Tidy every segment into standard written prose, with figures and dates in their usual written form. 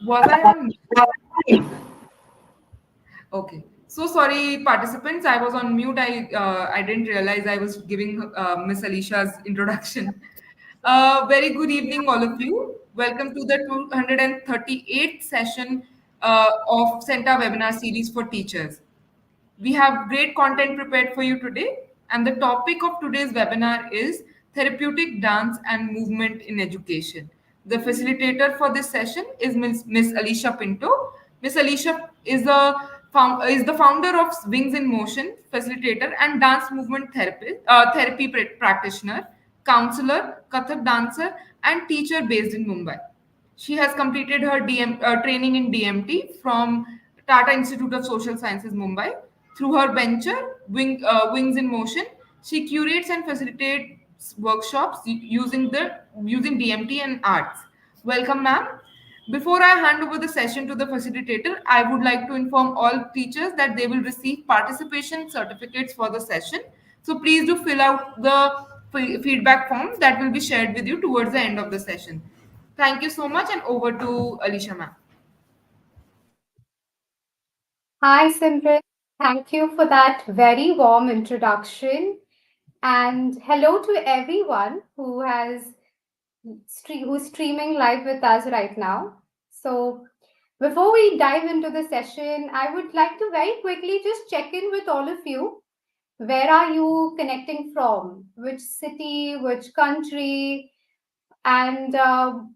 Was I on? Okay. So sorry, participants. I was on mute. I didn't realize I was giving Miss Alicia's introduction. Very good evening, all of you. Welcome to the 238th session of Centa webinar series for teachers. We have great content prepared for you today, and the topic of today's webinar is therapeutic dance and movement in education. The facilitator for this session is Miss Alicia Pinto. Miss Alicia is the founder of Wings in Motion, facilitator and dance movement therapy practitioner, counselor, Kathak dancer, and teacher based in Mumbai. She has completed her training in DMT from Tata Institute of Social Sciences, Mumbai. Through her venture, Wings in Motion, she curates and facilitates workshops using DMT and arts. Welcome, ma'am. Before I hand over the session to the facilitator, I would like to inform all teachers that they will receive participation certificates for the session. So please do fill out the feedback forms that will be shared with you towards the end of the session. Thank you so much, and over to Alicia, ma'am. Hi, Simran. Thank you for that very warm introduction. And hello to everyone who's streaming live with us right now. So, before we dive into the session, I would like to very quickly just check in with all of you. Where are you connecting from? Which city, which country? And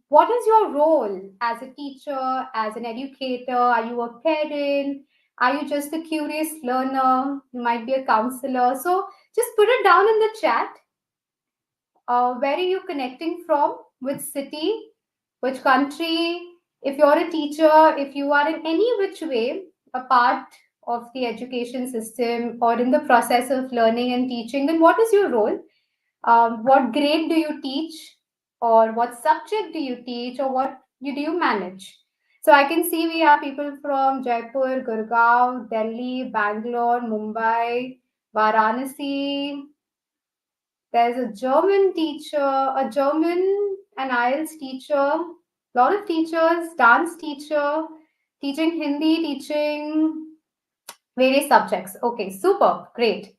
what is your role as a teacher, as an educator? Are you a parent? Are you just a curious learner? You might be a counselor. So just put it down in the chat. Where are you connecting from? Which city? Which country? If you're a teacher, if you are in any which way a part of the education system or in the process of learning and teaching, then what is your role? What grade do you teach, or what subject do you teach, or what do you manage? So I can see we have people from Jaipur, Gurgaon, Delhi, Bangalore, Mumbai, Varanasi. There's a German teacher, a German and IELTS teacher, a lot of teachers, dance teacher, teaching Hindi, teaching various subjects. Okay, super, great.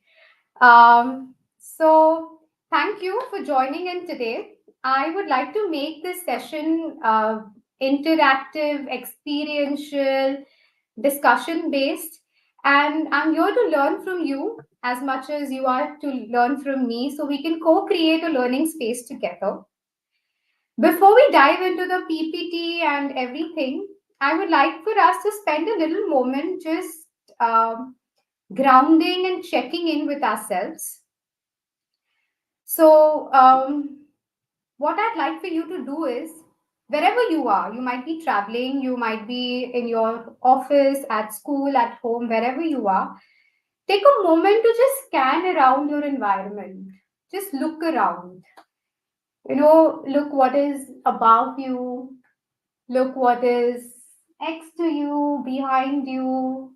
So thank you for joining in today. I would like to make this session interactive, experiential, discussion based, and I'm here to learn from you as much as you are to learn from me, so we can co-create a learning space together. Before we dive into the PPT and everything, I would like for us to spend a little moment just grounding and checking in with ourselves. So, what I'd like for you to do is, wherever you are, you might be traveling, you might be in your office, at school, at home, wherever you are, take a moment to just scan around your environment. Just look around. Look what is above you, look what is next to you, behind you.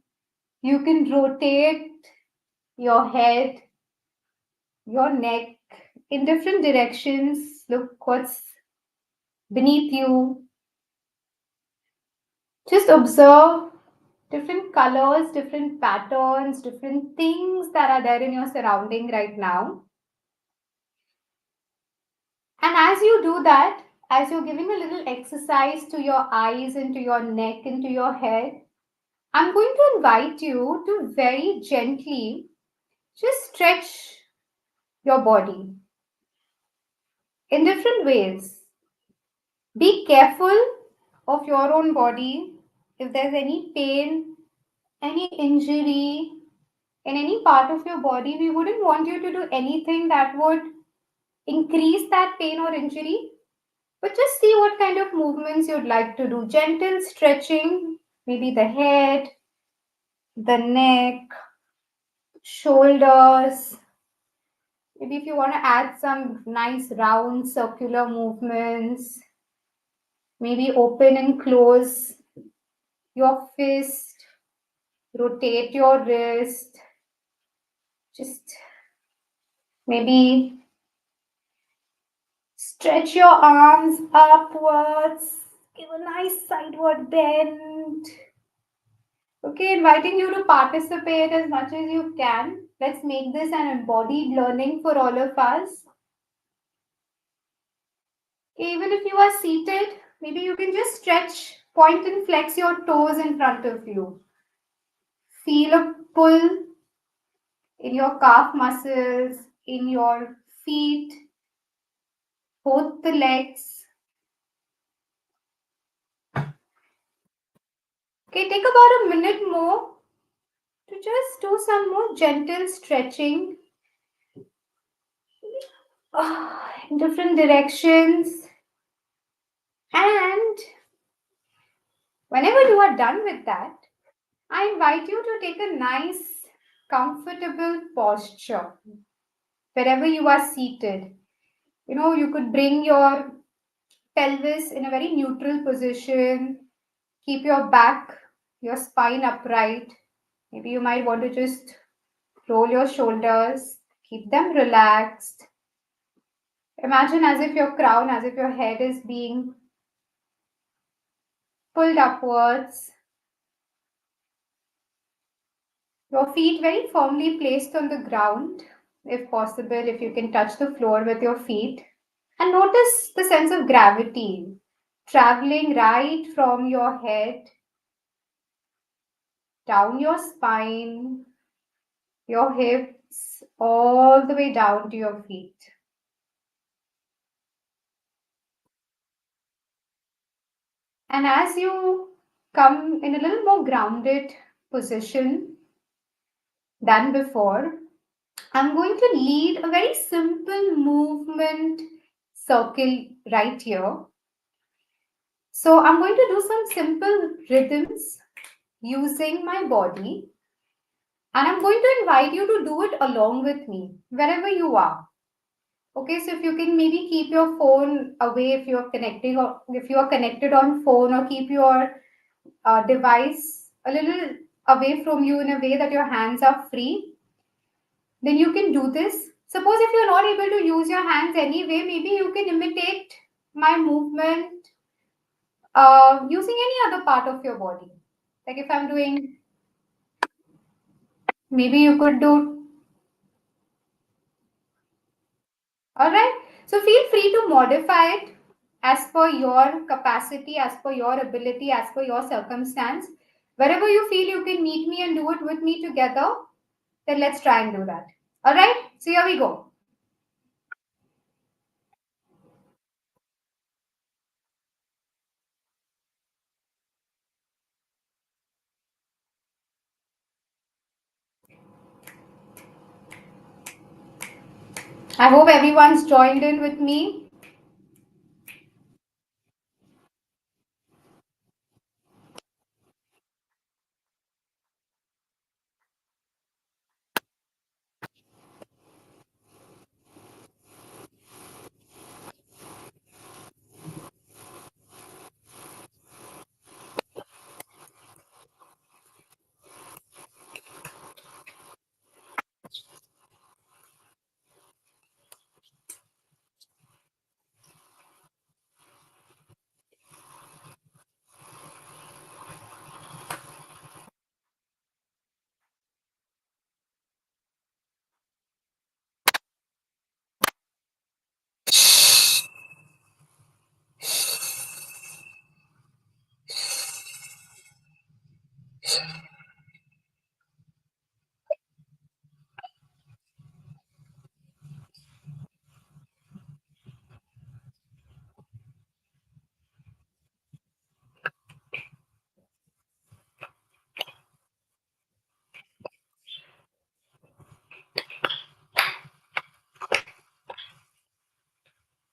You can rotate your head, your neck in different directions. Look what's beneath you. Just observe different colors, different patterns, different things that are there in your surrounding right now. And as you do that, as you're giving a little exercise to your eyes, into your neck, into your head, I'm going to invite you to very gently just stretch your body in different ways. Be careful of your own body. If there's any pain, any injury in any part of your body, we wouldn't want you to do anything that would increase that pain or injury. But just see what kind of movements you'd like to do. Gentle stretching, maybe the head, the neck, shoulders. Maybe if you want to add some nice round circular movements, maybe open and close your fist, rotate your wrist, just maybe stretch your arms upwards, give a nice sideward bend. Okay, inviting you to participate as much as you can. Let's make this an embodied learning for all of us. Okay, even if you are seated, maybe you can just stretch, point and flex your toes in front of you. Feel a pull in your calf muscles, in your feet, both the legs. Okay, take about a minute more to just do some more gentle stretching in different directions. And whenever you are done with that, I invite you to take a nice, comfortable posture wherever you are seated. You could bring your pelvis in a very neutral position, keep your back, your spine upright. Maybe you might want to just roll your shoulders, keep them relaxed. Imagine as if your crown, as if your head is being pulled upwards, your feet very firmly placed on the ground, if possible, if you can touch the floor with your feet. And notice the sense of gravity traveling right from your head, down your spine, your hips, all the way down to your feet. And as you come in a little more grounded position than before, I'm going to lead a very simple movement circle right here. So I'm going to do some simple rhythms using my body, and I'm going to invite you to do it along with me wherever you are. Okay, so if you can maybe keep your phone away if you're connecting, or if you are connected on phone, or keep your device a little away from you in a way that your hands are free, then you can do this. Suppose if you're not able to use your hands anyway, maybe you can imitate my movement using any other part of your body. Like if I'm doing, maybe you could do, all right? So feel free to modify it as per your capacity, as per your ability, as per your circumstance. Wherever you feel you can meet me and do it with me together, then let's try and do that. All right? So here we go. I hope everyone's joined in with me.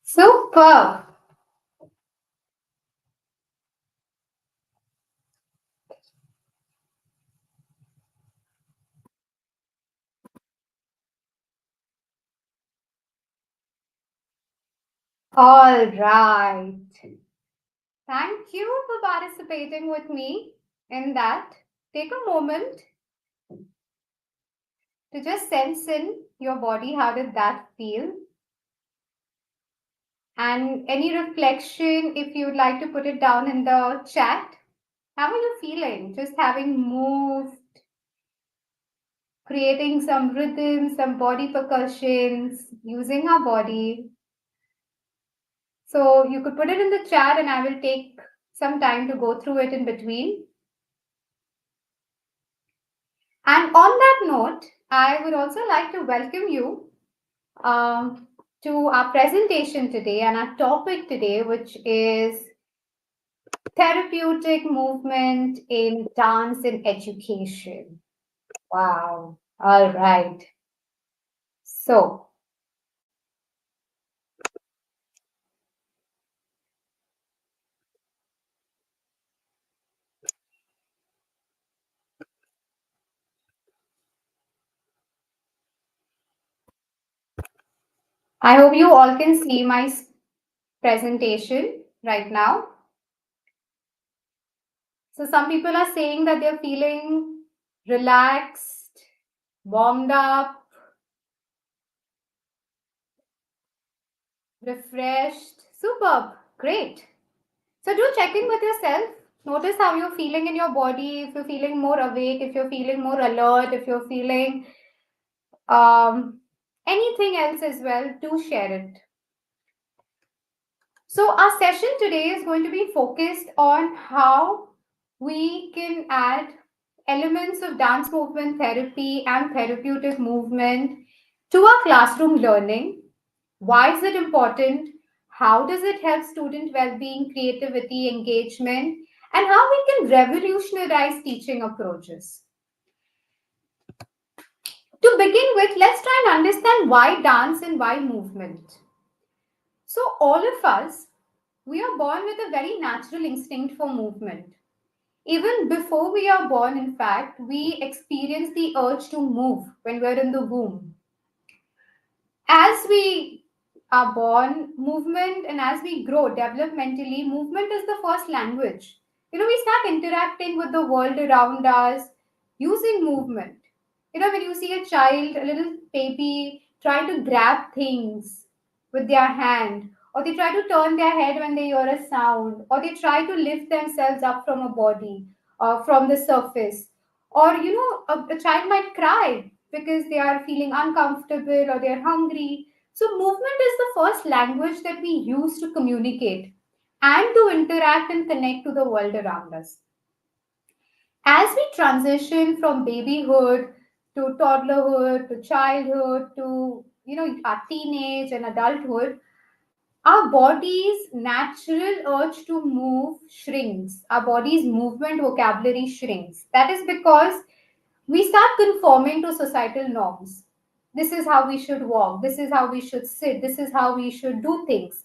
Super. All right. Thank you for participating with me in that. Take a moment to just sense in your body. How did that feel? And any reflection, if you'd like to put it down in the chat. How are you feeling? Just having moved, creating some rhythm, some body percussions, using our body. So you could put it in the chat and I will take some time to go through it in between. And on that note, I would also like to welcome you to our presentation today and our topic today, which is therapeutic movement in dance and education. Wow. All right. So, I hope you all can see my presentation right now. So, some people are saying that they're feeling relaxed, warmed up, refreshed. Superb. Great. So, do check in with yourself. Notice how you're feeling in your body. If you're feeling more awake, if you're feeling more alert, if you're feeling um, anything else as well, do share it. So, our session today is going to be focused on how we can add elements of dance movement therapy and therapeutic movement to our classroom learning. Why is it important? How does it help student well-being, creativity, engagement, and how we can revolutionize teaching approaches? To begin with, let's try and understand why dance and why movement. So, all of us, we are born with a very natural instinct for movement. Even before we are born, in fact, we experience the urge to move when we're in the womb. As we are born, movement, and as we grow developmentally, movement is the first language. We start interacting with the world around us using movement. When you see a child, a little baby, try to grab things with their hand, or they try to turn their head when they hear a sound, or they try to lift themselves up from a body or from the surface. Or, a child might cry because they are feeling uncomfortable or they're hungry. So, movement is the first language that we use to communicate and to interact and connect to the world around us. As we transition from babyhood to toddlerhood to childhood to our teenage and adulthood, our body's natural urge to move shrinks. Our body's movement vocabulary shrinks. That is because we start conforming to societal norms. This is how we should walk. This is how we should sit. This is how we should do things.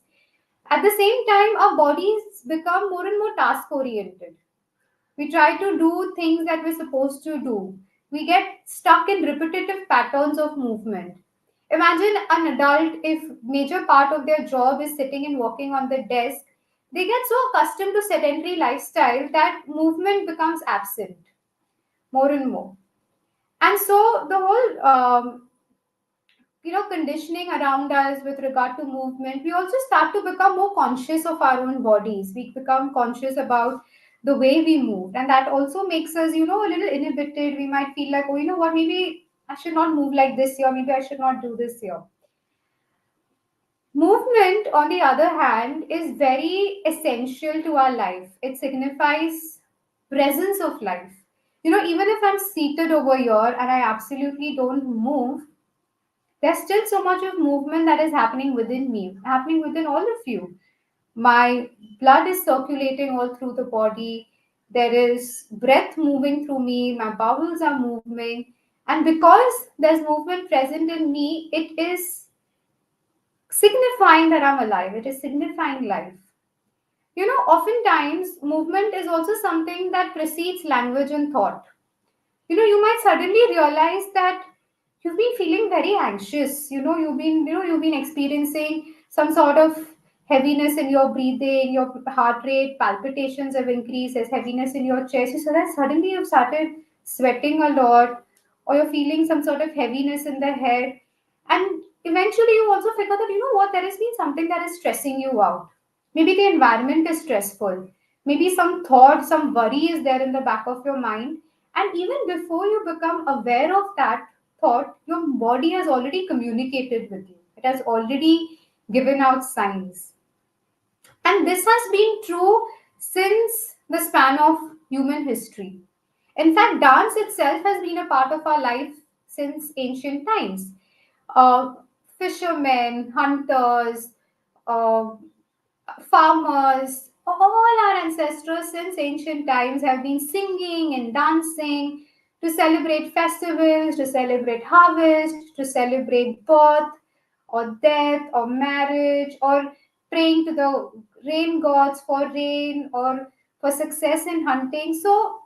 At the same time, our bodies become more and more task oriented. We try to do things that we're supposed to do. We get stuck in repetitive patterns of movement. Imagine an adult, if major part of their job is sitting and working on the desk, they get so accustomed to sedentary lifestyle that movement becomes absent more and more. And so the whole conditioning around us with regard to movement, we also start to become more conscious of our own bodies. We become conscious about the way we move, and that also makes us a little inhibited. We might feel like, oh, you know what, maybe I should not move like this here, maybe I should not do this here. Movement, on the other hand, is very essential to our life. It signifies presence of life. Even if I'm seated over here and I absolutely don't move, there's still so much of movement that is happening within me, happening within all of you. My blood is circulating all through the body. There is breath moving through me. My bowels are moving. And because there's movement present in me, it is signifying that I'm alive. It is signifying life. Oftentimes, movement is also something that precedes language and thought. You might suddenly realize that you've been feeling very anxious. You've been experiencing some sort of heaviness in your breathing, your heart rate, palpitations have increased, there's heaviness in your chest. So that suddenly you've started sweating a lot, or you're feeling some sort of heaviness in the head. And eventually you also figure that, what, there has been something that is stressing you out. Maybe the environment is stressful. Maybe some thought, some worry is there in the back of your mind. And even before you become aware of that thought, your body has already communicated with you. It has already given out signs. And this has been true since the span of human history. In fact, dance itself has been a part of our life since ancient times. Uh, Fishermen, hunters, uh, farmers, all our ancestors since ancient times have been singing and dancing to celebrate festivals, to celebrate harvest, to celebrate birth or death or marriage, or praying to the rain gods for rain or for success in hunting. So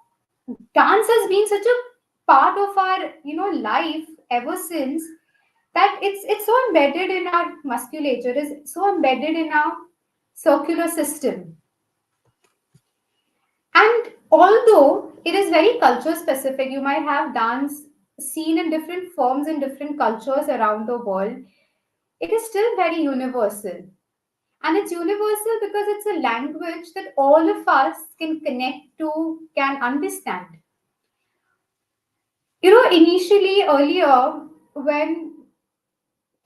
dance has been such a part of our life ever since, that it's so embedded in our musculature, is so embedded in our circular system. And although it is very culture specific, you might have dance seen in different forms in different cultures around the world, it is still very universal. And it's universal because it's a language that all of us can connect to, can understand. Initially, earlier, when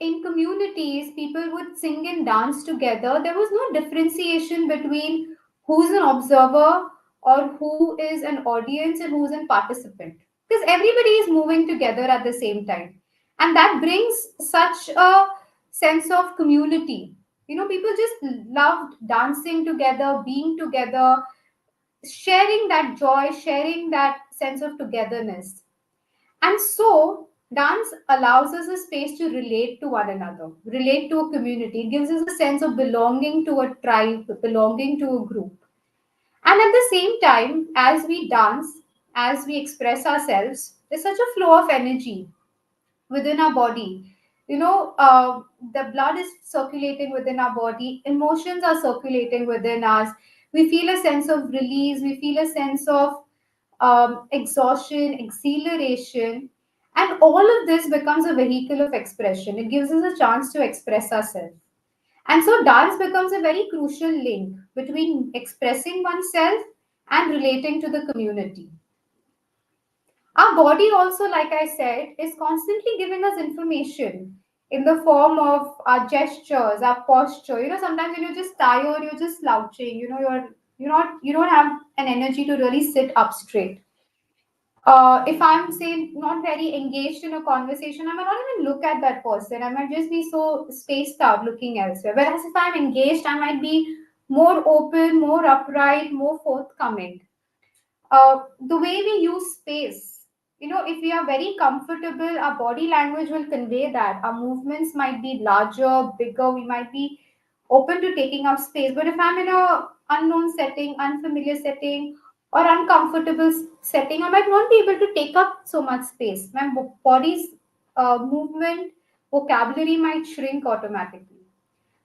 in communities people would sing and dance together, there was no differentiation between who's an observer or who is an audience and who's a participant, because everybody is moving together at the same time. And that brings such a sense of community. People just loved dancing together, being together, sharing that joy, sharing that sense of togetherness. And so, dance allows us a space to relate to one another, relate to a community. It gives us a sense of belonging to a tribe, belonging to a group. And at the same time, as we dance, as we express ourselves, there's such a flow of energy within our body. The blood is circulating within our body, emotions are circulating within us. We feel a sense of release, we feel a sense of exhaustion, exhilaration, and all of this becomes a vehicle of expression. It gives us a chance to express ourselves. And so, dance becomes a very crucial link between expressing oneself and relating to the community. Our body also, like I said, is constantly giving us information in the form of our gestures, our posture. Sometimes when you're just tired, you're just slouching. You don't have an energy to really sit up straight. If I'm say not very engaged in a conversation, I might not even look at that person. I might just be so spaced out looking elsewhere. Whereas if I'm engaged, I might be more open, more upright, more forthcoming. The way we use space, if we are very comfortable, our body language will convey that. Our movements might be larger, bigger, we might be open to taking up space. But if I'm in a unknown setting, unfamiliar setting, or uncomfortable setting, I might not be able to take up so much space. My body's movement vocabulary might shrink automatically.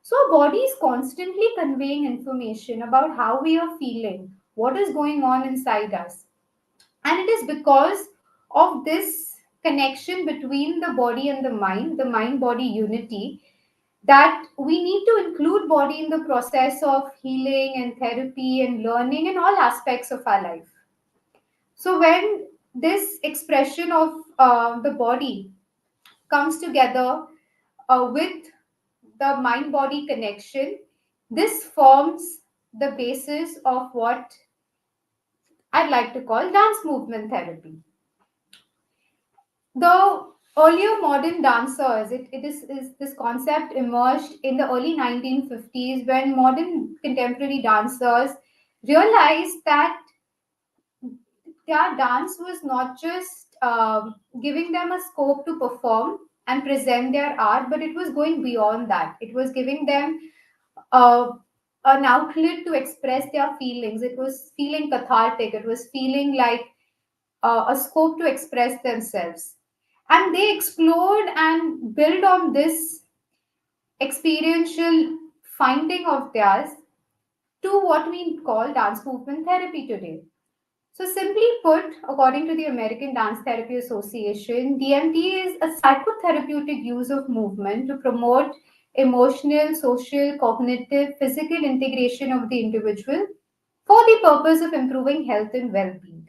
So our body is constantly conveying information about how we are feeling, what is going on inside us. And it is because of this connection between the body and the mind body unity, that we need to include body in the process of healing and therapy and learning in all aspects of our life. So when this expression of the body comes together with the mind body connection, this forms the basis of what I'd like to call dance movement therapy. The earlier modern dancers, is this concept emerged in the early 1950s when modern contemporary dancers realized that their dance was not just giving them a scope to perform and present their art, but it was going beyond that. It was giving them uh, an outlet to express their feelings. It was feeling cathartic. It was feeling like a scope to express themselves. And they explored and built on this experiential finding of theirs to what we call dance movement therapy today. So, simply put, according to the American Dance Therapy Association, DMT is a psychotherapeutic use of movement to promote emotional, social, cognitive, physical integration of the individual for the purpose of improving health and well being.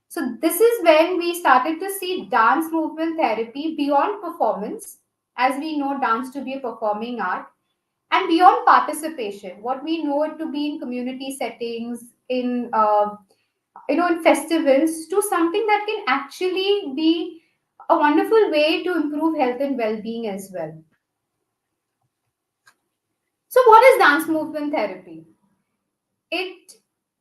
So, this is when we started to see dance movement therapy beyond performance, as we know dance to be a performing art, and beyond participation, what we know it to be in community settings, in festivals, to something that can actually be a wonderful way to improve health and well-being as well. So what is dance movement therapy? It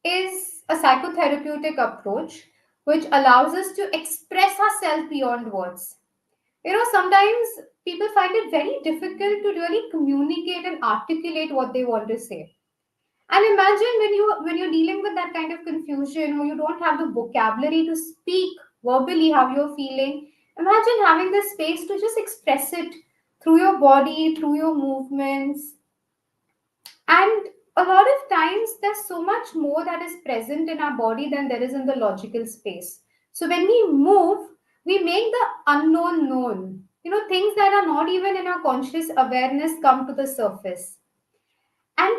is a psychotherapeutic approach which allows us to express ourselves beyond words. Sometimes people find it very difficult to really communicate and articulate what they want to say. And imagine when you're dealing with that kind of confusion, or you don't have the vocabulary to speak verbally how you're feeling. Imagine having the space to just express it through your body, through your movements. And a lot of times there's so much more that is present in our body than there is in the logical space. So when we move, we make the unknown known. Things that are not even in our conscious awareness come to the surface. And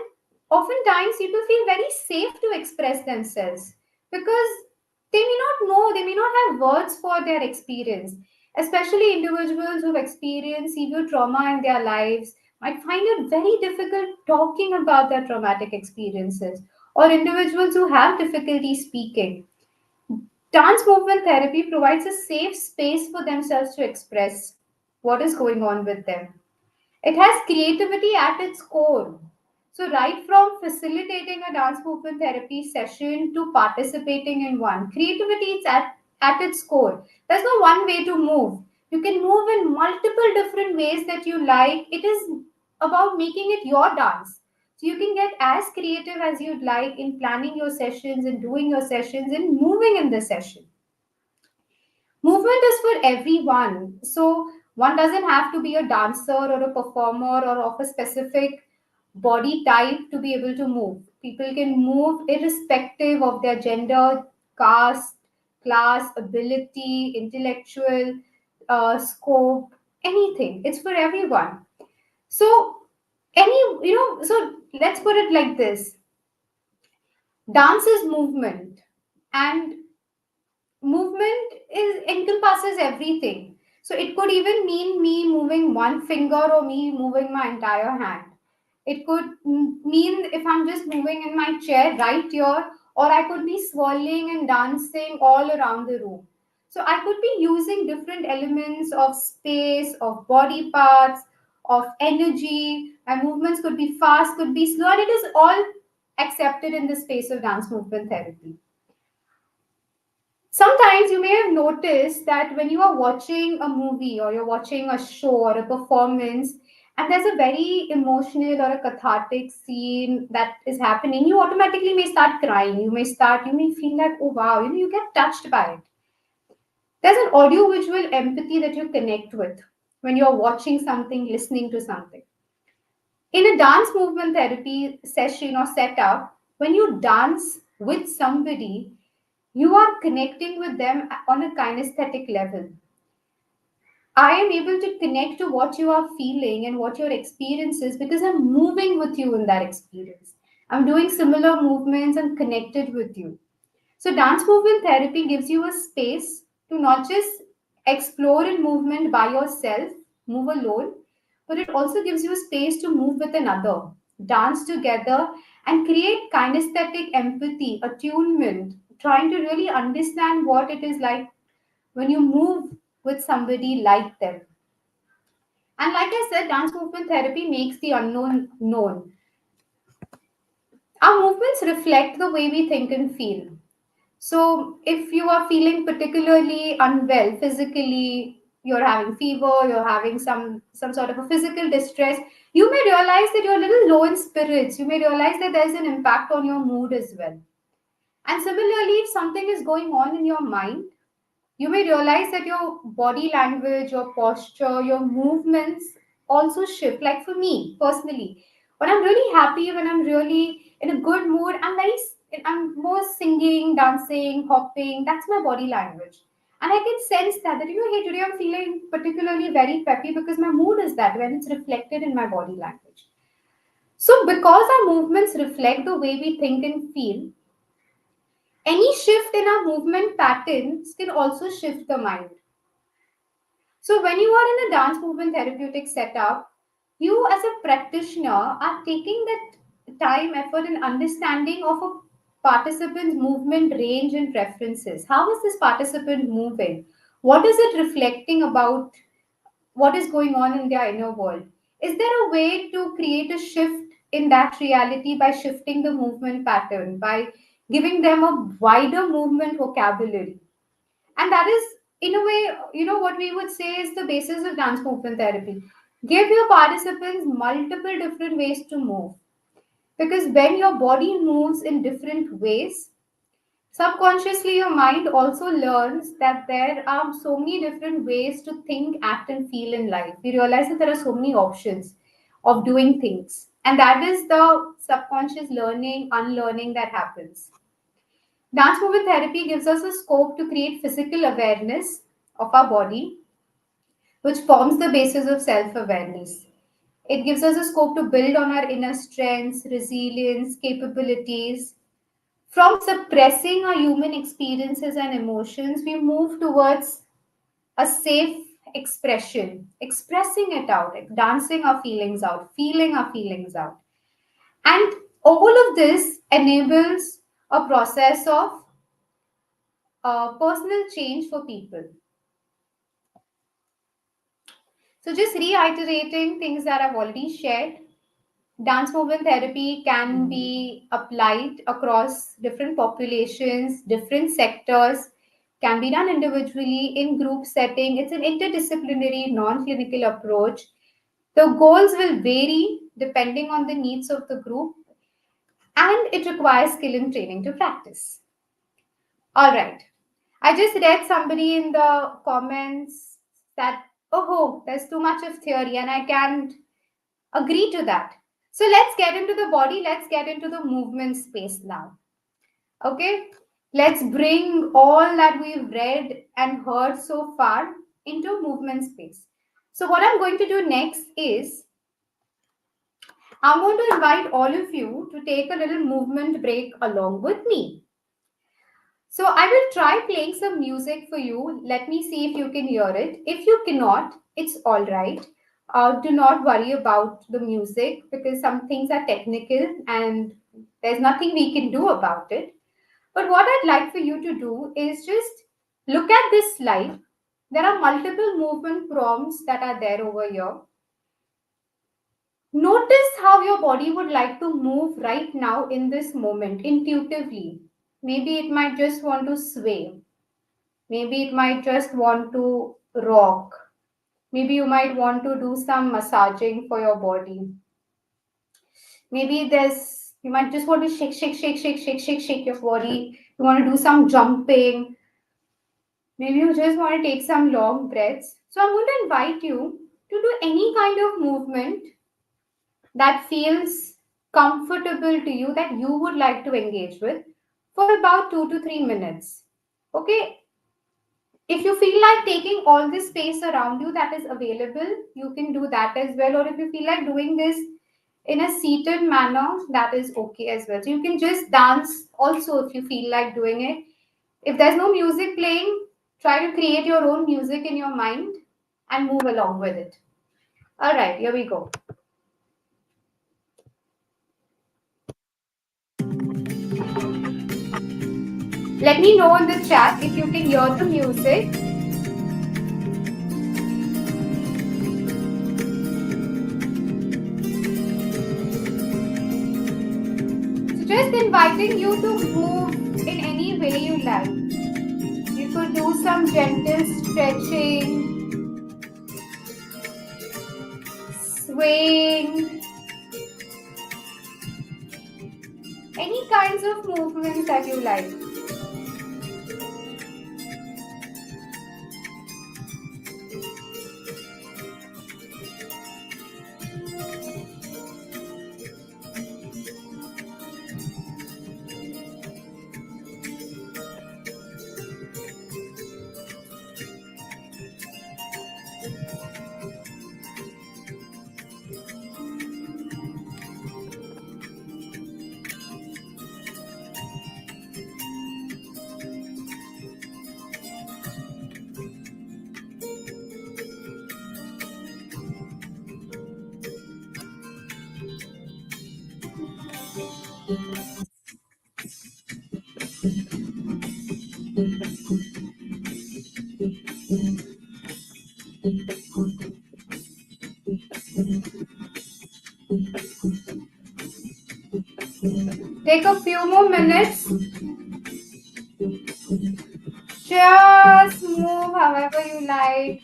oftentimes people feel very safe to express themselves because they may not have words for their experience. Especially individuals who've experienced severe trauma in their lives might find it very difficult talking about their traumatic experiences, or individuals who have difficulty speaking. Dance movement therapy provides a safe space for themselves to express what is going on with them. It has creativity at its core. So, right from facilitating a dance movement therapy session to participating in one, creativity is at its core. There's no one way to move. You can move in multiple different ways that you like. It is about making it your dance. So, you can get as creative as you'd like in planning your sessions and doing your sessions and moving in the session. Movement is for everyone. So one doesn't have to be a dancer or a performer or of a specific body type to be able to move. People can move irrespective of their gender, caste, class, ability, intellectual scope, anything. It's for everyone. So so let's put it like this: dance is movement, and movement encompasses everything. So it could even mean me moving one finger or me moving my entire hand. It could mean if I'm just moving in my chair right here, or I could be swirling and dancing all around the room. So I could be using different elements of space, of body parts, of energy. My movements could be fast, could be slow, and it is all accepted in the space of dance movement therapy. Sometimes you may have noticed that when you are watching a movie or you're watching a show or a performance, and there's a very emotional or a cathartic scene that is happening, you automatically may start crying. You may feel like, oh wow, you get touched by it. There's an audio visual empathy that you connect with when you're watching something, listening to something. In a dance movement therapy session or setup, when you dance with somebody, you are connecting with them on a kinesthetic level. I am able to connect to what you are feeling and what your experience is because I'm moving with you in that experience. I'm doing similar movements and connected with you. So, dance movement therapy gives you a space to not just explore in movement by yourself, move alone, but it also gives you a space to move with another, dance together, and create kinesthetic empathy, attunement trying to really understand what it is like when you move with somebody like them. And like I said, dance movement therapy makes the unknown known. Our movements reflect the way we think and feel. So, if you are feeling particularly unwell physically, you're having fever, you're having some sort of a physical distress, you may realize that you're a little low in spirits. You may realize that there's an impact on your mood as well. And similarly, if something is going on in your mind, you may realize that your body language, your posture, your movements also shift. Like for me personally, when I'm really happy, when I'm really in a good mood, I'm more singing, dancing, hopping. That's my body language. And I can sense that hey, today I'm feeling particularly very peppy because my mood is that when it's reflected in my body language. So because our movements reflect the way we think and feel, any shift in our movement patterns can also shift the mind. So, when you are in a dance movement therapeutic setup, you as a practitioner are taking that time, effort, and understanding of a participant's movement range and preferences. How is this participant moving? What is it reflecting about what is going on in their inner world? Is there a way to create a shift in that reality by shifting the movement pattern, by giving them a wider movement vocabulary? And that is, in a way, what we would say is the basis of dance movement therapy. Give your participants multiple different ways to move. Because when your body moves in different ways, subconsciously your mind also learns that there are so many different ways to think, act, and feel in life. We realize that there are so many options of doing things. And that is the subconscious learning, unlearning that happens. Dance movement therapy gives us a scope to create physical awareness of our body, which forms the basis of self awareness. It gives us a scope to build on our inner strengths, resilience, capabilities. From suppressing our human experiences and emotions, we move towards a safe expression, expressing it out, like dancing our feelings out, feeling our feelings out. And all of this enables a process of personal change for people. So, just reiterating things that I've already shared, dance movement therapy can be applied across different populations, different sectors, can be done individually, in group setting. It's an interdisciplinary, non clinical approach. The goals will vary depending on the needs of the group, and it requires skill and training to practice. All right. I just read somebody in the comments that, oh, there's too much of theory, and I can't agree to that. So let's get into the body, let's get into the movement space now. Okay? Let's bring all that we've read and heard so far into movement space. So, what I'm going to do next is I'm going to invite all of you to take a little movement break along with me. So I will try playing some music for you. Let me see if you can hear it. If you cannot, it's all right. Do not worry about the music because some things are technical and there's nothing we can do about it. But what I'd like for you to do is just look at this slide. There are multiple movement prompts that are there over here. Notice how your body would like to move right now in this moment intuitively. Maybe it might just want to sway. Maybe it might just want to rock. Maybe you might want to do some massaging for your body. Maybe you might just want to shake your body. You want to do some jumping. Maybe you just want to take some long breaths. So I'm going to invite you to do any kind of movement that feels comfortable to you, that you would like to engage with for about 2 to 3 minutes. Okay, if you feel like taking all this space around you that is available, you can do that as well. Or if you feel like doing this in a seated manner, that is okay as well. So you can just dance also if you feel like doing it. If there's no music playing, try to create your own music in your mind and move along with it. All right, here we go. Let me know in the chat if you can hear the music. So just inviting you to move in any way you like. You could do some gentle stretching, swaying, any kinds of movements that you like. Take a few more minutes. Just move however you like.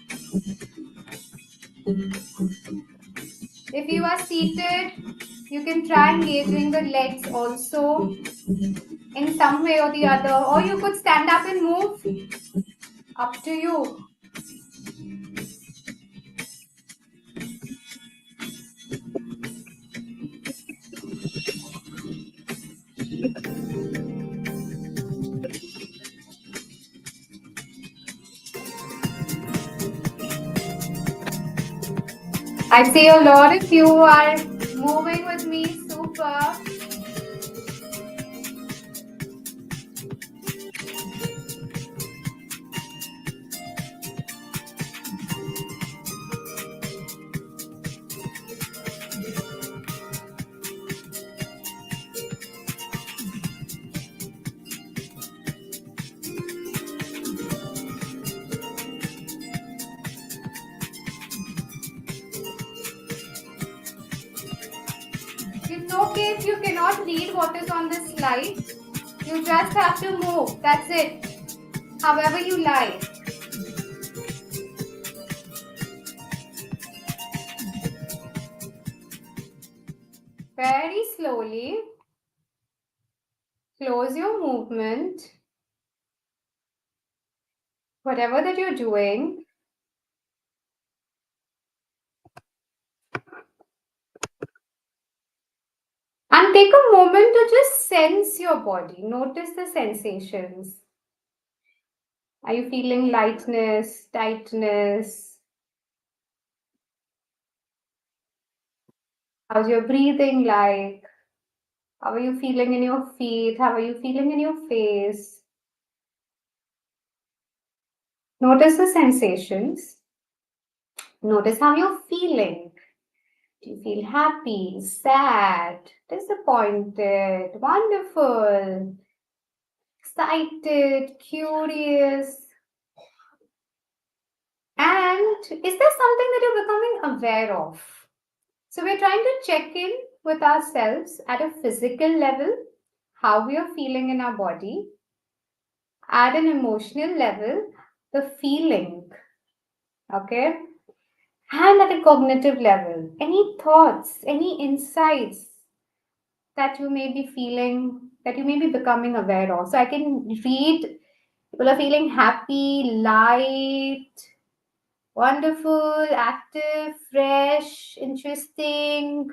If you are seated, you can try engaging the legs also in some way or the other, or you could stand up and move. Up to you. I see a lot of you are moving with me. Super. It's okay if you cannot read what is on this slide. You just have to move. That's it. However you like. Very slowly. Close your movement. Whatever that you're doing. And take a moment to just sense your body. Notice the sensations. Are you feeling lightness, tightness? How's your breathing like? How are you feeling in your feet? How are you feeling in your face? Notice the sensations. Notice how you're feeling. Do you feel happy, sad, disappointed, wonderful, excited, curious? And is there something that you're becoming aware of? So we're trying to check in with ourselves at a physical level, how we are feeling in our body, at an emotional level, the feeling, okay? And at a cognitive level, any thoughts, any insights that you may be feeling, that you may be becoming aware of. So I can read people are feeling happy, light, wonderful, active, fresh, interesting.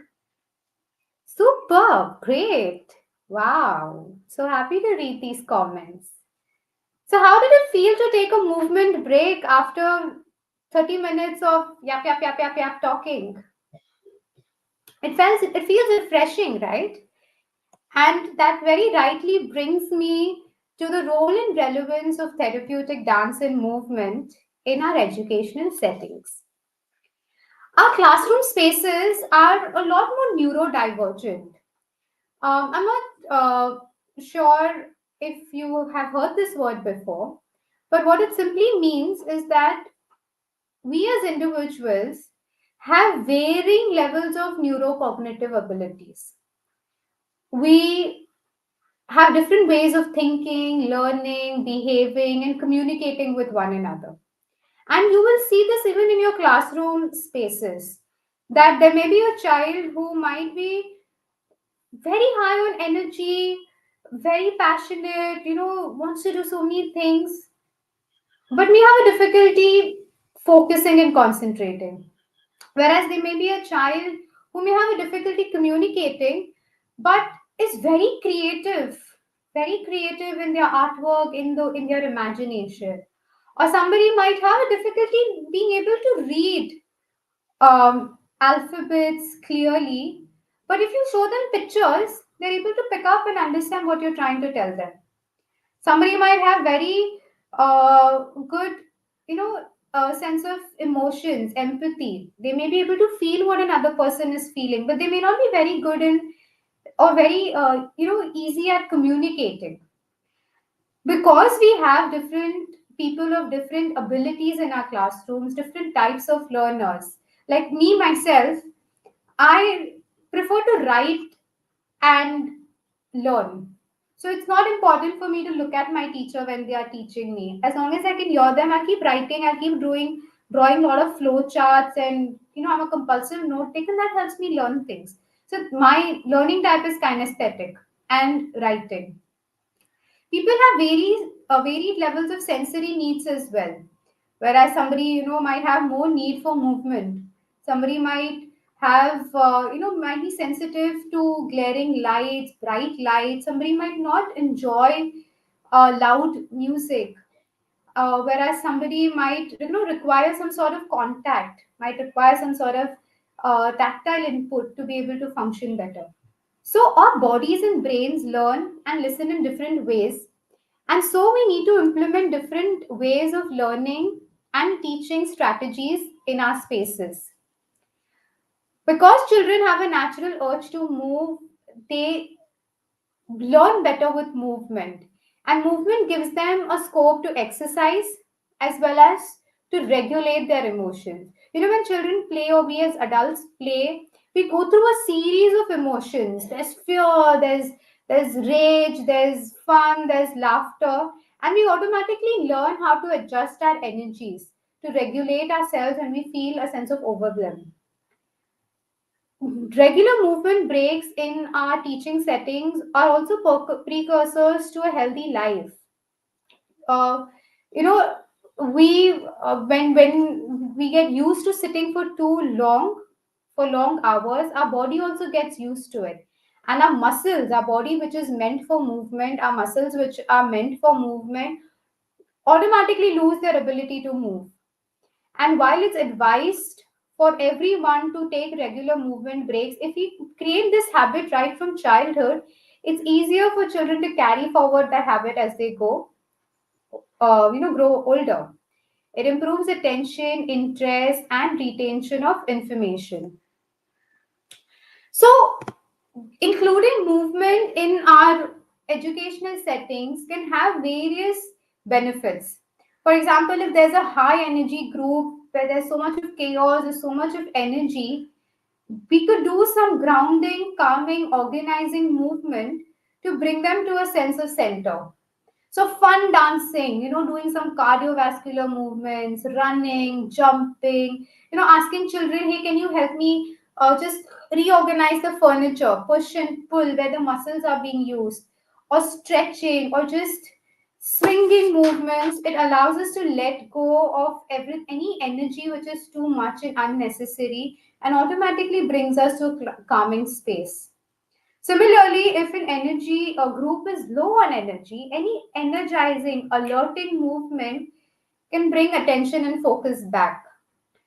Super, great. Wow. So happy to read these comments. So, how did it feel to take a movement break after 30 minutes of yap, yap, yap, yap, yap talking? It feels refreshing, right? And that very rightly brings me to the role and relevance of therapeutic dance and movement in our educational settings. Our classroom spaces are a lot more neurodivergent. I'm not sure if you have heard this word before, but what it simply means is that we as individuals have varying levels of neurocognitive abilities. We have different ways of thinking, learning, behaving, and communicating with one another. And you will see this even in your classroom spaces. That there may be a child who might be very high on energy, very passionate, wants to do so many things, but may have a difficulty focusing and concentrating. Whereas there may be a child who may have a difficulty communicating, but is very creative in their artwork, in their imagination. Or somebody might have a difficulty being able to read alphabets clearly, but if you show them pictures, they're able to pick up and understand what you're trying to tell them. Somebody might have very good, sense of emotions, empathy. They may be able to feel what another person is feeling, but they may not be very good in or very, easy at communicating, because we have different people of different abilities in our classrooms, different types of learners. Like me myself, I prefer to write and learn. So it's not important for me to look at my teacher when they are teaching me. As long as I can hear them, I keep writing, I keep drawing a lot of flow charts, and I'm a compulsive note taker, and that helps me learn things. So my learning type is kinesthetic and writing. People have varied levels of sensory needs as well. Whereas somebody, might have more need for movement. Somebody might have, might be sensitive to glaring lights, bright lights. Somebody might not enjoy loud music. Whereas somebody might, require some sort of contact, might require some sort of tactile input to be able to function better. So our bodies and brains learn and listen in different ways, and so we need to implement different ways of learning and teaching strategies in our spaces. Because children have a natural urge to move, they learn better with movement. And movement gives them a scope to exercise as well as to regulate their emotions. When children play or we as adults play, we go through a series of emotions. There's fear, there's rage, there's fun, there's laughter, and we automatically learn how to adjust our energies to regulate ourselves when we feel a sense of overwhelm. Regular movement breaks in our teaching settings are also precursors to a healthy life. Uh, you know, when we get used to sitting for too long, for long hours, our body also gets used to it. And our muscles, our body which is meant for movement, our muscles which are meant for movement, automatically lose their ability to move. And while it's advised for everyone to take regular movement breaks, if we create this habit right from childhood, it's easier for children to carry forward the habit as they grow older. It improves attention, interest, and retention of information. So, including movement in our educational settings can have various benefits. For example, if there's a high energy group where there's so much of chaos, there's so much of energy, we could do some grounding, calming, organizing movement to bring them to a sense of center. So fun dancing, doing some cardiovascular movements, running, jumping, asking children, hey, can you help me just reorganize the furniture, push and pull where the muscles are being used, or stretching, or just swinging movements. It allows us to let go of any energy which is too much and unnecessary, and automatically brings us to a calming space. Similarly, if an energy a group is low on energy, any energizing, alerting movement can bring attention and focus back.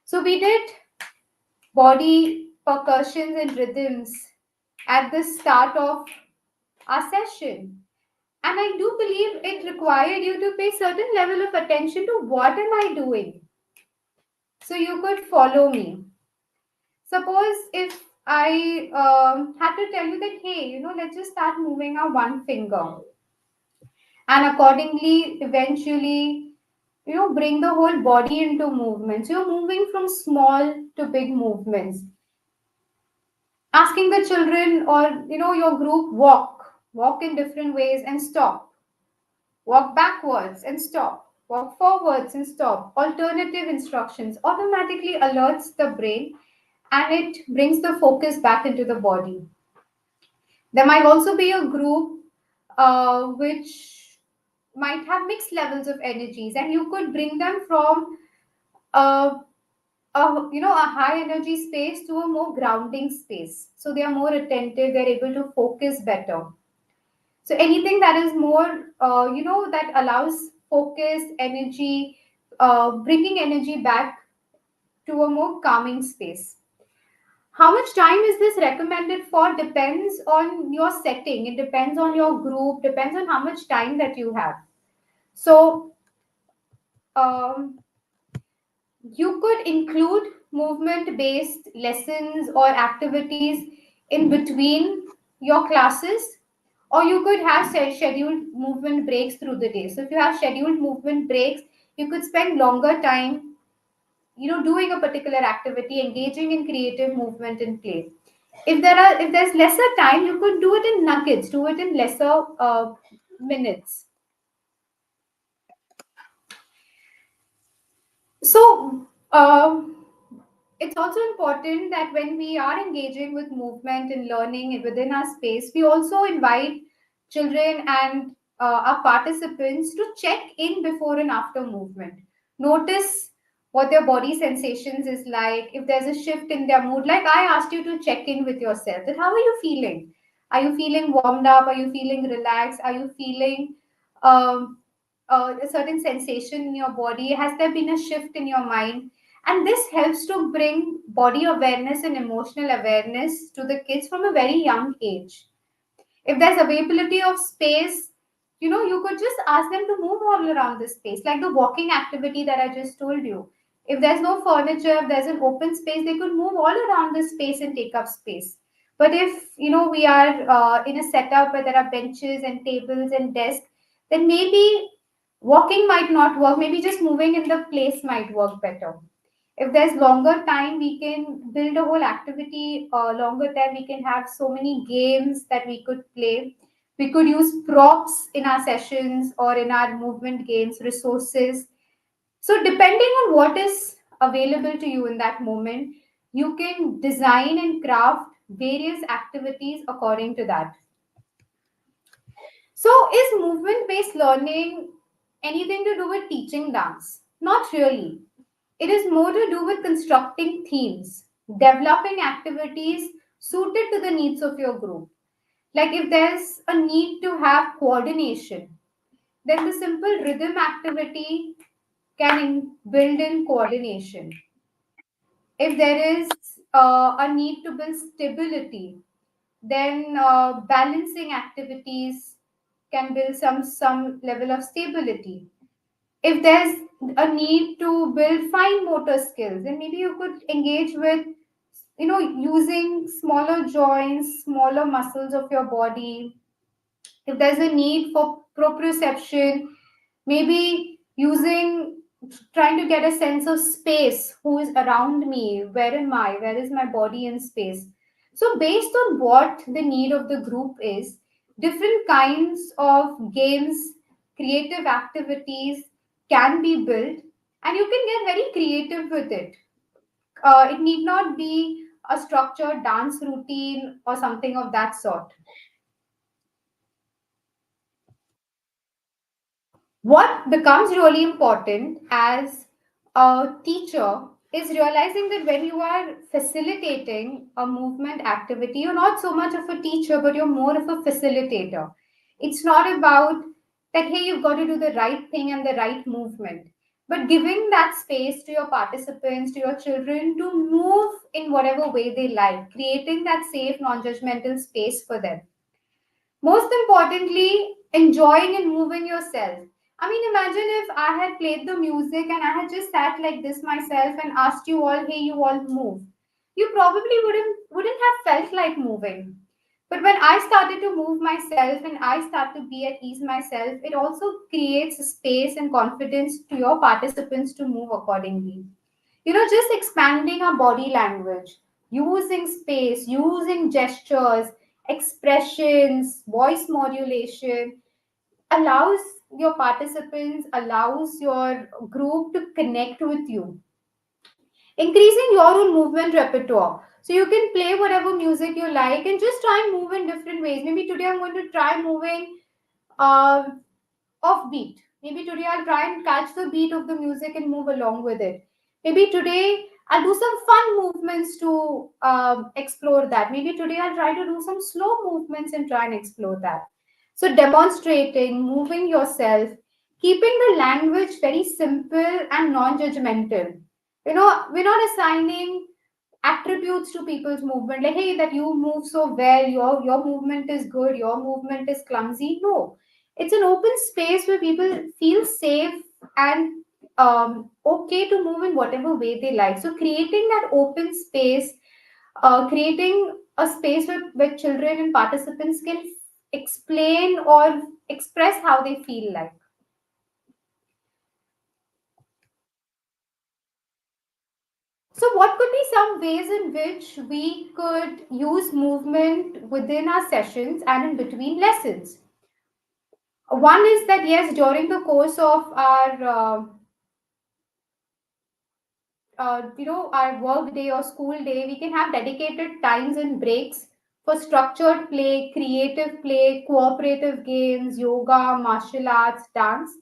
So we did body percussions and rhythms at the start of our session. And I do believe it required you to pay certain level of attention to what am I doing. So you could follow me. Suppose if I had to tell you that, hey, let's just start moving our one finger. and accordingly, eventually, bring the whole body into movement. So you're moving from small to big movements. Asking the children or your group walk in different ways and stop, walk backwards and stop, walk forwards and stop. Alternative instructions automatically alerts the brain and it brings the focus back into the body. There might also be a group which might have mixed levels of energies, and you could bring them from a, a high energy space to a more grounding space. So they are more attentive, they're able to focus better. So anything that is more, that allows focus, energy, bringing energy back to a more calming space. How much time is this recommended for depends on your setting. It depends on your group, depends on how much time that you have. So um, you could include movement based lessons or activities in between your classes, or you could have scheduled movement breaks through the day. So if you have scheduled movement breaks, you could spend longer time doing a particular activity, engaging in creative movement and play. If there's lesser time, you could do it in nuggets, do it in lesser minutes. So it's also important that when we are engaging with movement and learning within our space, we also invite children and our participants to check in before and after movement. Notice what their body sensations is like, if there's a shift in their mood. Like I asked you to check in with yourself, that how are you feeling? Are you feeling warmed up? Are you feeling relaxed? Are you feeling um, a certain sensation in your body? Has there been a shift in your mind? And this helps to bring body awareness and emotional awareness to the kids from a very young age. If there's availability of space, you could just ask them to move all around the space, like the walking activity that I just told you. If there's no furniture, if there's an open space, they could move all around the space and take up space. But if we are in a setup where there are benches and tables and desks, then maybe walking might not work. Maybe just moving in the place might work better. If there's longer time, we can build a whole activity. Longer time, we can have so many games that we could play. We could use props in our sessions or in our movement games, resources. So depending on what is available to you in that moment, you can design and craft various activities according to that. So is movement based learning anything to do with teaching dance? Not really. It is more to do with constructing themes, developing activities suited to the needs of your group. Like if there's a need to have coordination, then the simple rhythm activity can build in coordination. If there is a need to build stability, then balancing activities can build some level of stability. If there's a need to build fine motor skills, then maybe you could engage with using smaller joints, smaller muscles of your body. If there's a need for proprioception, maybe using trying to get a sense of space, who is around me, where am I, where is my body in space. So based on what the need of the group is, different kinds of games, creative activities can be built, and you can get very creative with it. It need not be a structured dance routine or something of that sort. What becomes really important as a teacher is realizing that when you are facilitating a movement activity, you're not so much of a teacher, but you're more of a facilitator. It's not about that, hey, you've got to do the right thing and the right movement, but giving that space to your participants, to your children to move in whatever way they like, creating that safe, non judgmental space for them. Most importantly, enjoying and moving yourself. I mean, imagine if I had played the music and I had just sat like this myself and asked you all, hey, you all move. You probably wouldn't have felt like moving. But when I started to move myself and I start to be at ease myself, it also creates a space and confidence to your participants to move accordingly. Just expanding our body language, using space, using gestures, expressions, voice modulation allows your participants, allows your group to connect with you, increasing your own movement repertoire. So you can play whatever music you like and just try and move in different ways. Maybe today I'm going to try moving uh, offbeat. Maybe today I'll try and catch the beat of the music and move along with it. Maybe today I'll do some fun movements to explore that. Maybe today I'll try to do some slow movements and try and explore that. So, demonstrating, moving yourself, keeping the language very simple and non judgmental. We're not assigning attributes to people's movement like, hey, that you move so well, your movement is good, your movement is clumsy. No, it's an open space where people feel safe and okay to move in whatever way they like. So creating that open space, creating a space where children and participants can explain or express how they feel like. So, what could be some ways in which we could use movement within our sessions and in between lessons? One is that yes, during the course of our work day or school day, we can have dedicated times and breaks for structured play, creative play, cooperative games, yoga, martial arts, dance.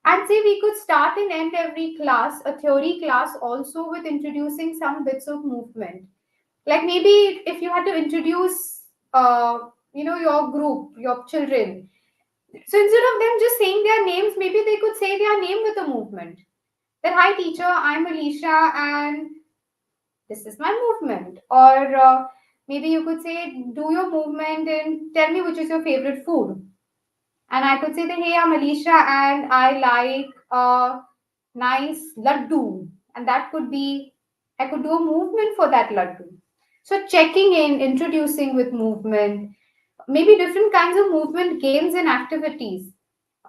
And say we could start and end every class, a theory class, also with introducing some bits of movement. Like maybe if you had to introduce, your group, your children. So instead of them just saying their names, maybe they could say their name with a movement. That hi teacher, I'm Alicia, and this is my movement. Or maybe you could say do your movement and tell me which is your favorite food. And I could say that, hey, I'm Alicia and I like a nice laddu. And that could be, I could do a movement for that laddu. So checking in, introducing with movement, maybe different kinds of movement games and activities.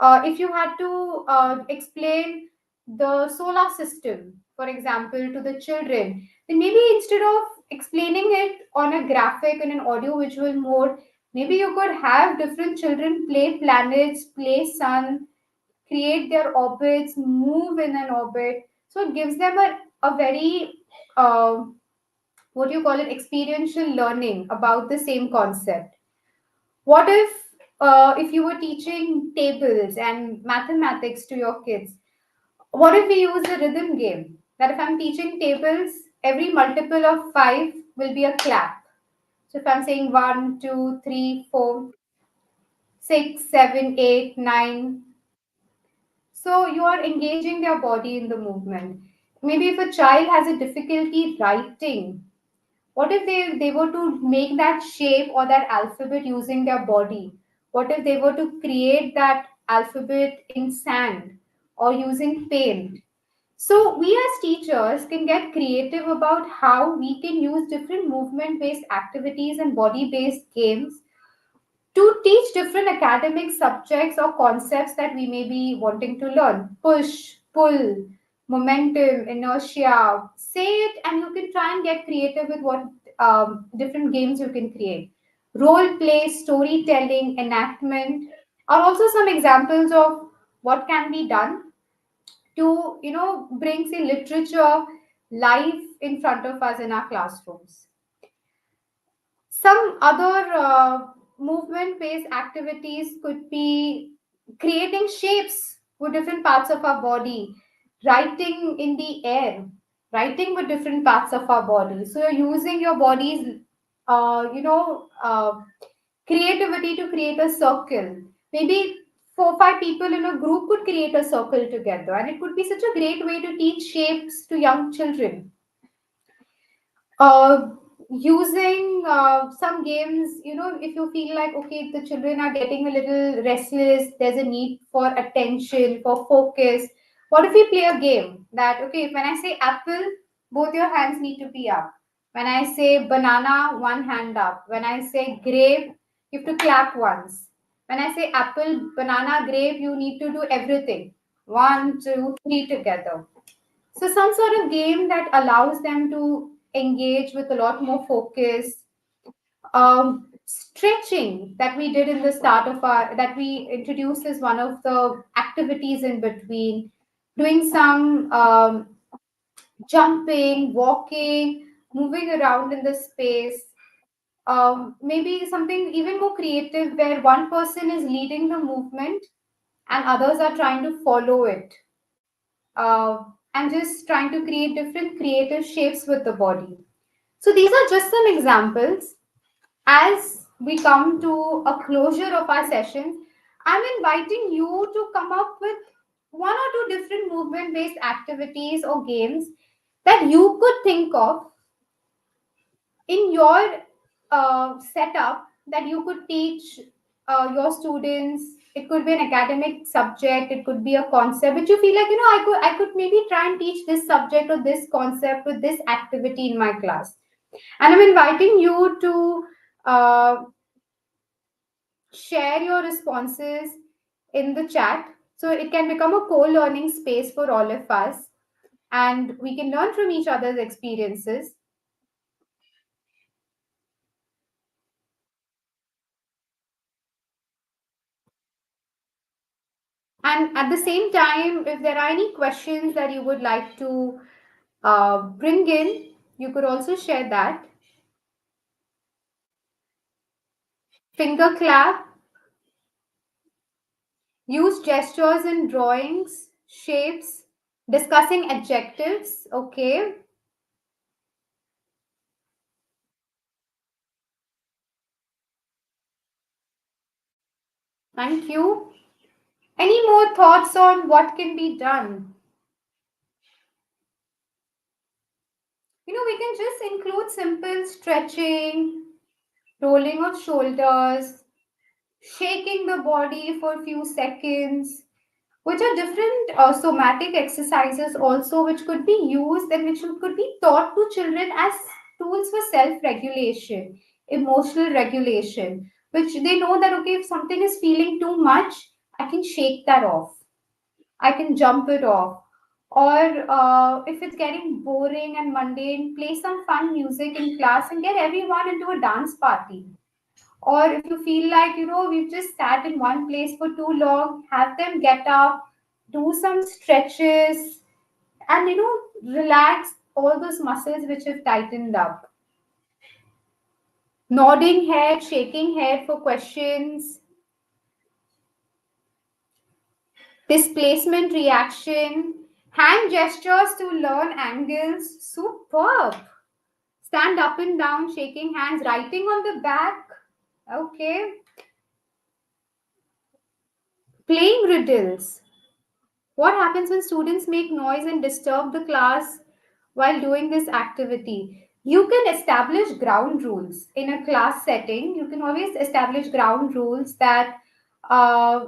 If you had to explain the solar system, for example, to the children, then maybe instead of explaining it on a graphic and an audio visual mode, maybe you could have different children play planets, play sun, create their orbits, move in an orbit. So it gives them a very, uh, what do you call it, experiential learning about the same concept. What if you were teaching tables and mathematics to your kids? What if we use a rhythm game? That if I'm teaching tables, every multiple of five will be a clap. So if I'm saying 1, 2, 3, 4, 6, 7, 8, 9, so you are engaging their body in the movement. Maybe if a child has a difficulty writing, what if they were to make that shape or that alphabet using their body? What if they were to create that alphabet in sand or using paint? So, we as teachers can get creative about how we can use different movement based activities and body based games to teach different academic subjects or concepts that we may be wanting to learn. Push, pull, momentum, inertia. Say it, and you can try and get creative with what different games you can create. Role play, storytelling, enactment are also some examples of what can be done to bring say literature life in front of us in our classrooms. Some other movement based activities could be creating shapes with different parts of our body, writing in the air, writing with different parts of our body. So you're using your body's, creativity to create a circle. Maybe 4 5 people in a group could create a circle together, and it could be such a great way to teach shapes to young children. uh, Using some games, if you feel like okay the children are getting a little restless, there's a need for attention, for focus. What if we play a game that okay when I say apple, both your hands need to be up. When I say banana, one hand up. When I say grape, you have to clap once. When I say apple, banana, grape, you need to do everything. One, two, three together. So some sort of game that allows them to engage with a lot more focus. Stretching that we did in the start of our that we introduced as one of the activities in between. Doing some jumping, walking, moving around in the space. Maybe something even more creative where one person is leading the movement and others are trying to follow it. And just trying to create different creative shapes with the body. So these are just some examples. As we come to a closure of our sessions, I'm inviting you to come up with one or two different movement based activities or games that you could think of in your setup that you could teach your students. It could be an academic subject, it could be a concept which you feel like, I could maybe try and teach this subject or this concept with this activity in my class. And I'm inviting you to uh, share your responses in the chat so it can become a co-learning space for all of us and we can learn from each other's experiences. And at the same time, if there are any questions that you would like to bring in, you could also share that. Finger clap, use gestures in drawings, shapes, discussing adjectives. Okay, thank you. Any more thoughts on what can be done? We can just include simple stretching, rolling of shoulders, shaking the body for a few seconds, which are different somatic exercises also, which could be used and which could be taught to children as tools for self-regulation, emotional regulation, which they know that, okay, if something is feeling too much, I can shake that off. I can jump it off. Or if it's getting boring and mundane, play some fun music in class and get everyone into a dance party. Or if you feel like, we've just sat in one place for too long, have them get up, do some stretches, and, relax all those muscles which have tightened up. Nodding head, shaking head for questions, displacement reaction, hand gestures to learn angles. Superb. Stand up and down, shaking hands, writing on the back. Okay. Playing riddles. What happens when students make noise and disturb the class while doing this activity? You can establish ground rules in a class setting. You can always establish ground rules that uh,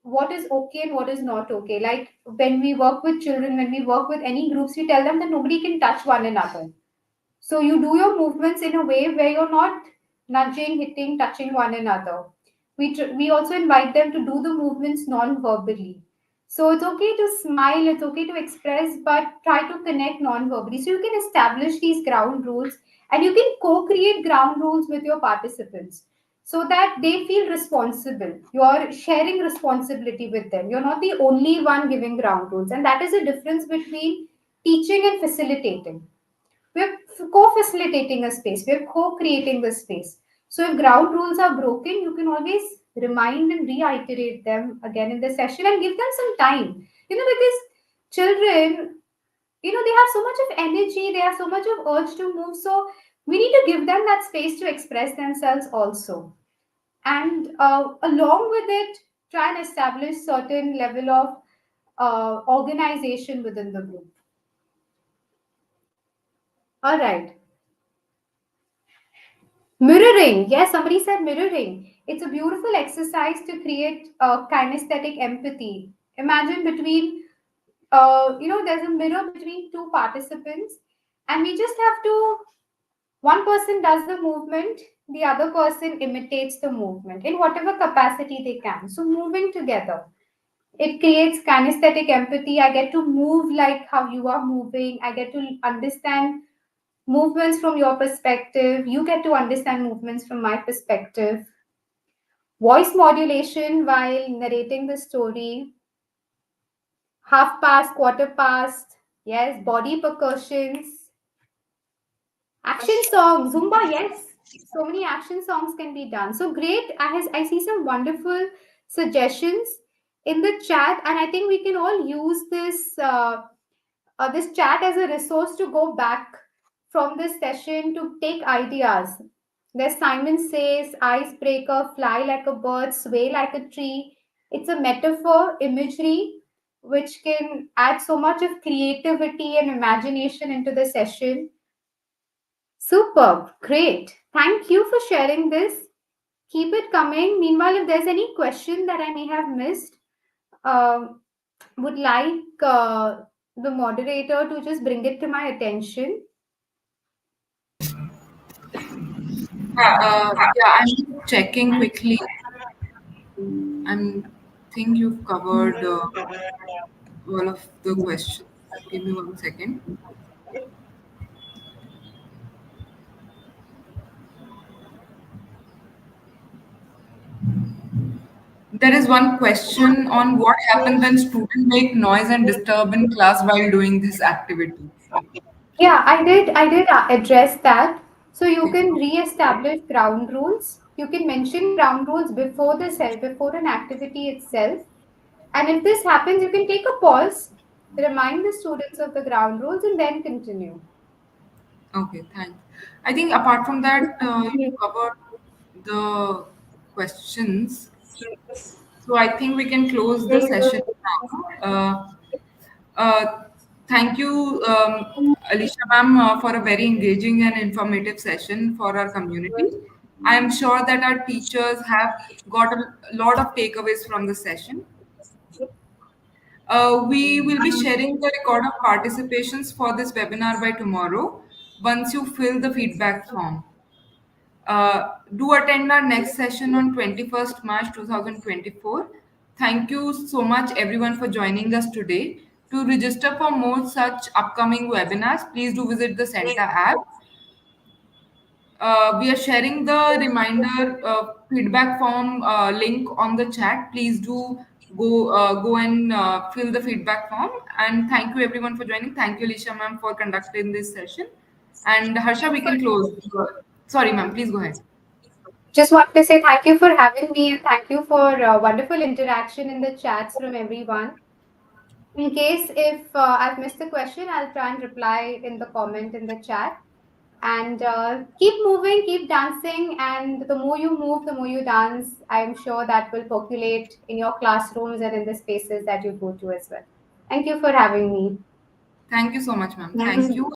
what is okay and what is not okay. Like when we work with children, when we work with any groups, we tell them that nobody can touch one another. So you do your movements in a way where you're not nudging, hitting, touching one another. We also invite them to do the movements non-verbally. So it's okay to smile, it's okay to express, but try to connect non-verbally. So you can establish these ground rules and you can co-create ground rules with your participants so that they feel responsible. You're sharing responsibility with them. You're not the only one giving ground rules. And that is the difference between teaching and facilitating. We're co-facilitating a space. We're co-creating the space. So if ground rules are broken, you can always remind and reiterate them again in the session and give them some time. Because children, they have so much of energy, they have so much of urge to move. So we need to give them that space to express themselves also. And along with it, try and establish certain level of organization within the group. All right. Mirroring. Yes, somebody said mirroring. It's a beautiful exercise to create kinesthetic empathy. Imagine there's a mirror between two participants, and we just have to One person does the movement, the other person imitates the movement in whatever capacity they can. So, moving together, it creates kinesthetic empathy. I get to move like how you are moving, I get to understand movements from your perspective, you get to understand movements from my perspective. Voice modulation while narrating the story, half past, quarter past, yes, body percussions, action songs, Zumba, yes. So many action songs can be done. So great. I see some wonderful suggestions in the chat, and I think we can all use this chat as a resource to go back from this session to take ideas. There's Simon says, icebreaker, fly like a bird, sway like a tree. It's a metaphor, imagery, which can add so much of creativity and imagination into the session. Superb, great. Thank you for sharing this. Keep it coming. Meanwhile, if there's any question that I may have missed, um, would like the moderator to just bring it to my attention. Yeah, I'm checking quickly. I think you've covered all of the questions. Give me 1 second. There is one question on what happens when students make noise and disturb in class while doing this activity. Yeah, I did address that. So you Okay. can re-establish ground rules. You can mention ground rules before before an activity itself. And if this happens, you can take a pause, remind the students of the ground rules, and then continue. Okay, thanks. I think apart from that, you covered the questions. So I think we can close the session now. Thank you, Alicia ma'am, for a very engaging and informative session for our community. I am sure that our teachers have got a lot of takeaways from the session. We will be sharing the record of participations for this webinar by tomorrow once you fill the feedback form. Do attend our next session on 21st March 2024. Thank you so much everyone for joining us today. To register for more such upcoming webinars, please do visit the Center app. We are sharing the reminder feedback form link on the chat. Please do go and fill the feedback form. And thank you everyone for joining. Thank you, Alicia ma'am, for conducting this session. And Harsha, we can close. Sorry, ma'am. Please go ahead. Just want to say thank you for having me and thank you for wonderful interaction in the chats from everyone. In case if I've missed the question, I'll try and reply in the comment in the chat. And keep moving, keep dancing, and the more you move, the more you dance. I'm sure that will percolate in your classrooms and in the spaces that you go to as well. Thank you for having me. Thank you so much, ma'am. Thank Thanks. you.